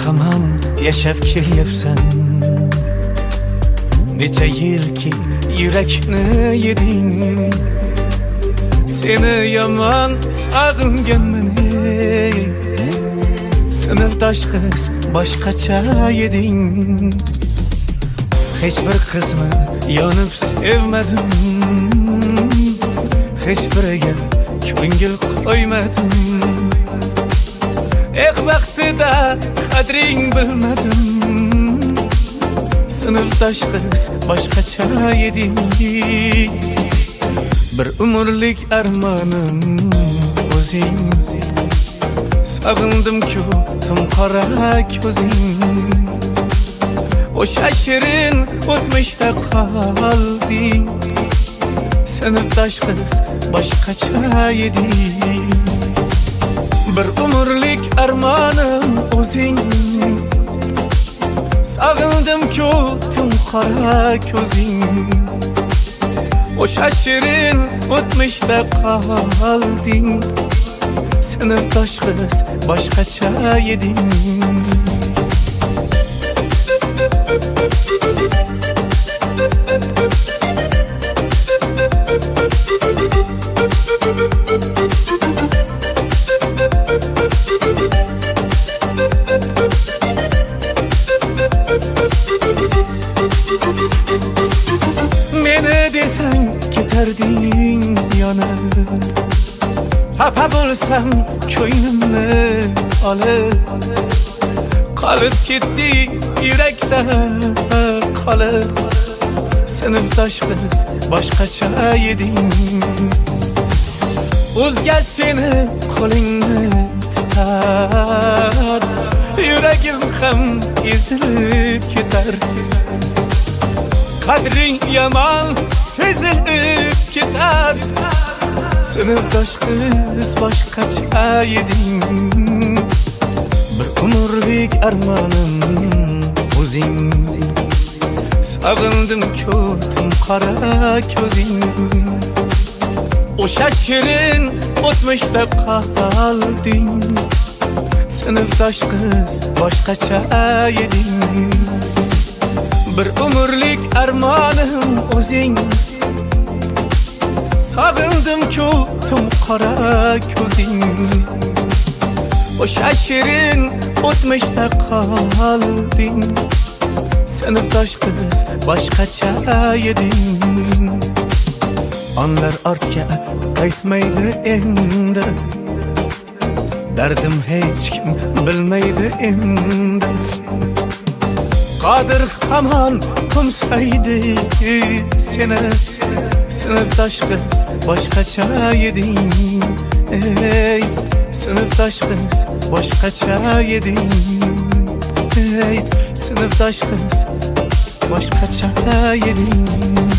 hamon yashab kelyapsan. Necha yilki yurakni yeding, seni yomon sog'inganman. Sinfdosh qiz boshqacha eding. Hech bir qizni yonib sevmadim, hech biriga ko'ngil qo'ymadim. Vaqtida qadring bilmadim. Sinfdosh qiz boshqacha eding. Bir umrlik armonim o'zing. Sog'indim-ku timqora ko'zing. O'sha shirin o'tmishda qolding. Sinfdosh qiz boshqacha eding. Bir umrlik armonim o'zing. Sog'indim-ku timqora ko'zing. O'sha shirin o'tmishda qolding. Sinfdosh qiz boshqacha eding. Meni desang ketarding yonib. Xafa bo'lsam ko'nglimni olib. Qolib ketdi yurakda qolib. Sinfdosh qiz boshqacha eding. O'zga seni qo'lingni tutar, yuragim ham ezilib ketar. Qadring yomon sezilib ketar. Sinfdosh qiz boshqacha eding. Bir umrlik armonim o'zing. Sog'indim-ku timqora ko'zing. O'sha shirin o'tmishda qolding. Sinfdosh qiz boshqacha eding. Bir umrlik armonim o'zing. Sog'indim-ku timqora ko'zing. O'sha shirin o'tmishda qolding. Sinfdosh qiz boshqacha eding. Onlar ortga qaytmaydi endi. Dardim hech kim bilmaydi endi. Qodir hamon qo'msaydi seni. Sinfdosh qiz boshqacha eding. Ey, sinfdosh qiz boshqacha eding. Ey, sinfdosh qiz boshqacha eding.